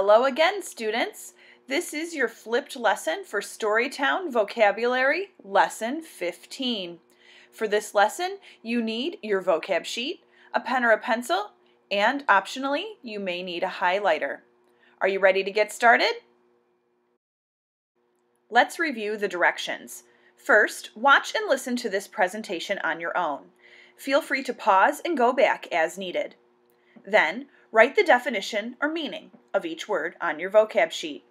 Hello again, students. This is your flipped lesson for Storytown Vocabulary Lesson 15. For this lesson, you need your vocab sheet, a pen or a pencil, and optionally, you may need a highlighter. Are you ready to get started? Let's review the directions. First, watch and listen to this presentation on your own. Feel free to pause and go back as needed. Then, write the definition or meaning of each word on your vocab sheet.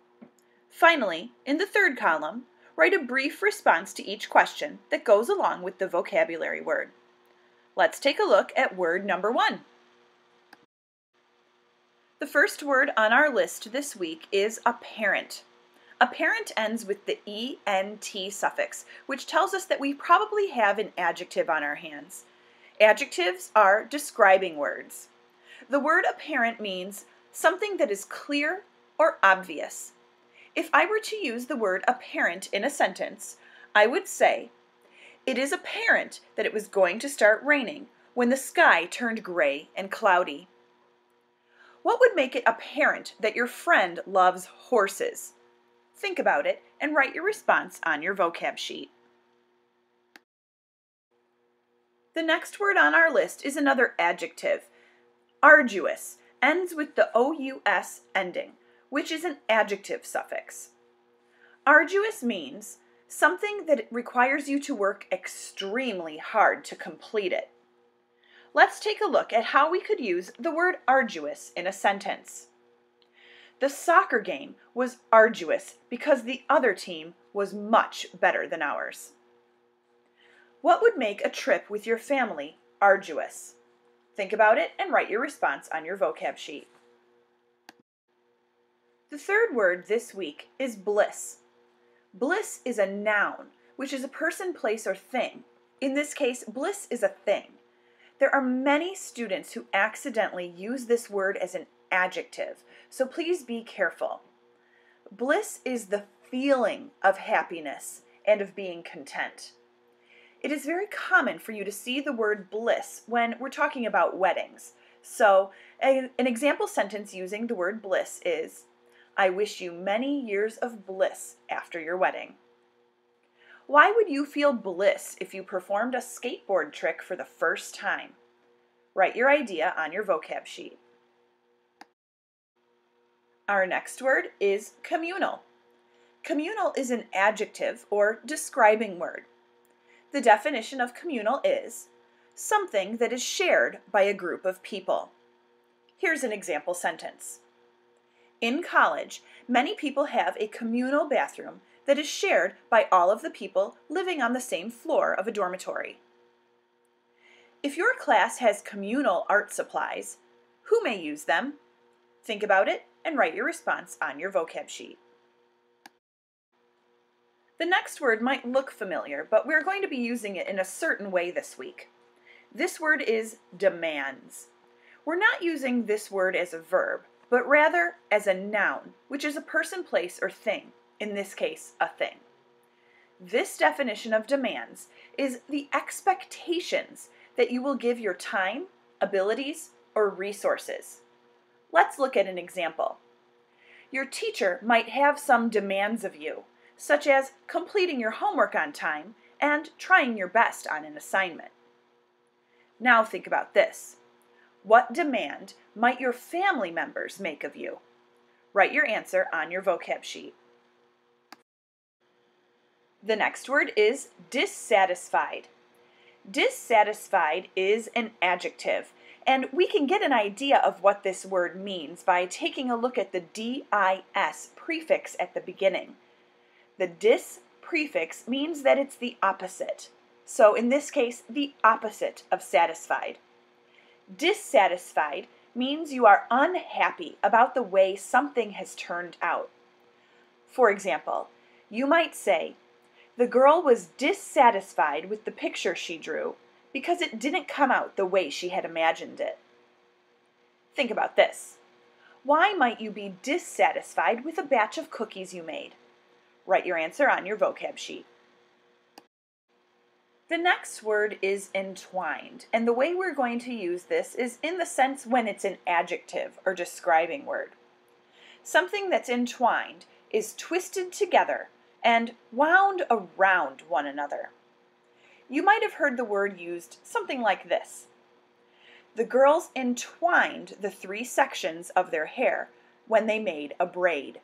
Finally, in the third column, write a brief response to each question that goes along with the vocabulary word. Let's take a look at word number 1. The first word on our list this week is apparent. Apparent ends with the ENT suffix, which tells us that we probably have an adjective on our hands. Adjectives are describing words. The word apparent means something that is clear or obvious. If I were to use the word apparent in a sentence, I would say, "It is apparent that it was going to start raining when the sky turned gray and cloudy." What would make it apparent that your friend loves horses? Think about it and write your response on your vocab sheet. The next word on our list is another adjective. Arduous ends with the OUS ending, which is an adjective suffix. Arduous means something that requires you to work extremely hard to complete it. Let's take a look at how we could use the word arduous in a sentence. The soccer game was arduous because the other team was much better than ours. What would make a trip with your family arduous? Think about it and write your response on your vocab sheet. The third word this week is bliss. Bliss is a noun, which is a person, place, or thing. In this case, bliss is a thing. There are many students who accidentally use this word as an adjective, so please be careful. Bliss is the feeling of happiness and of being content. It is very common for you to see the word bliss when we're talking about weddings. So, an example sentence using the word bliss is, "I wish you many years of bliss after your wedding." Why would you feel bliss if you performed a skateboard trick for the first time? Write your idea on your vocab sheet. Our next word is communal. Communal is an adjective or describing word. The definition of communal is something that is shared by a group of people. Here's an example sentence. In college, many people have a communal bathroom that is shared by all of the people living on the same floor of a dormitory. If your class has communal art supplies, who may use them? Think about it and write your response on your vocab sheet. The next word might look familiar, but we're going to be using it in a certain way this week. This word is demands. We're not using this word as a verb, but rather as a noun, which is a person, place, or thing, in this case, a thing. This definition of demands is the expectations that you will give your time, abilities, or resources. Let's look at an example. Your teacher might have some demands of you, such as completing your homework on time and trying your best on an assignment. Now think about this. What demand might your family members make of you? Write your answer on your vocab sheet. The next word is dissatisfied. Dissatisfied is an adjective, and we can get an idea of what this word means by taking a look at the DIS prefix at the beginning. The dis prefix means that it's the opposite. So in this case, the opposite of satisfied. Dissatisfied means you are unhappy about the way something has turned out. For example, you might say, "The girl was dissatisfied with the picture she drew because it didn't come out the way she had imagined it." Think about this. Why might you be dissatisfied with a batch of cookies you made? Write your answer on your vocab sheet. The next word is entwined, and the way we're going to use this is in the sense when it's an adjective or describing word. Something that's entwined is twisted together and wound around one another. You might have heard the word used something like this. The girls entwined the 3 sections of their hair when they made a braid.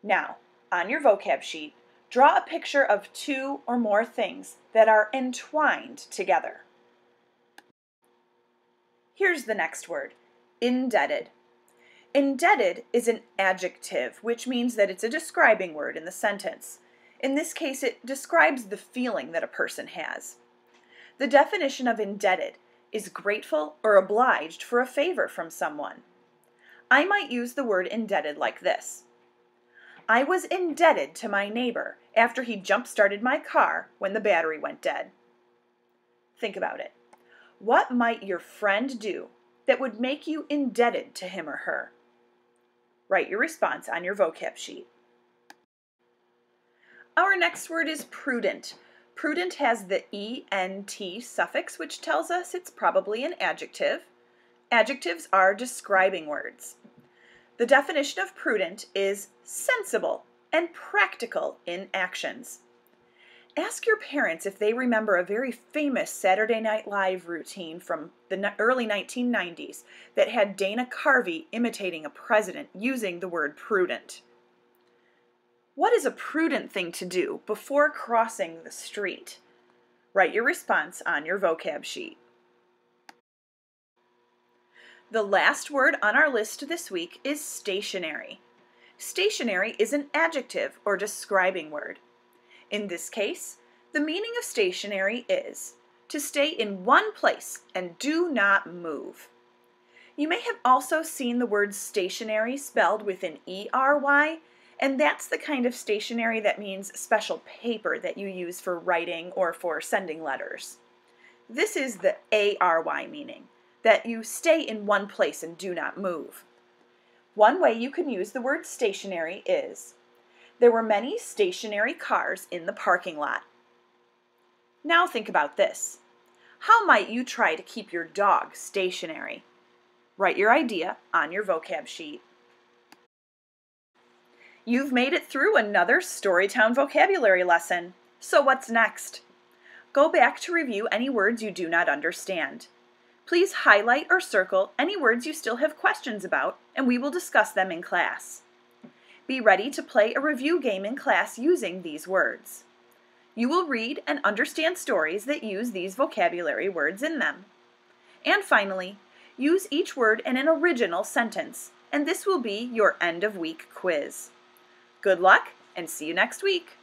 Now, on your vocab sheet, draw a picture of 2 or more things that are entwined together. Here's the next word, indebted. Indebted is an adjective, which means that it's a describing word in the sentence. In this case, it describes the feeling that a person has. The definition of indebted is grateful or obliged for a favor from someone. I might use the word indebted like this. I was indebted to my neighbor after he jump-started my car when the battery went dead. Think about it. What might your friend do that would make you indebted to him or her? Write your response on your vocab sheet. Our next word is prudent. Prudent has the ENT suffix, which tells us it's probably an adjective. Adjectives are describing words. The definition of prudent is sensible and practical in actions. Ask your parents if they remember a very famous Saturday Night Live routine from the early 1990s that had Dana Carvey imitating a president using the word prudent. What is a prudent thing to do before crossing the street? Write your response on your vocab sheet. The last word on our list this week is stationary. Stationary is an adjective or describing word. In this case, the meaning of stationary is to stay in one place and do not move. You may have also seen the word stationery spelled with an E-R-Y, and that's the kind of stationery that means special paper that you use for writing or for sending letters. This is the A-R-Y meaning, that you stay in one place and do not move. One way you can use the word stationary is, there were many stationary cars in the parking lot. Now think about this. How might you try to keep your dog stationary? Write your idea on your vocab sheet. You've made it through another Storytown vocabulary lesson. So what's next? Go back to review any words you do not understand. Please highlight or circle any words you still have questions about, and we will discuss them in class. Be ready to play a review game in class using these words. You will read and understand stories that use these vocabulary words in them. And finally, use each word in an original sentence, and this will be your end-of-week quiz. Good luck, and see you next week!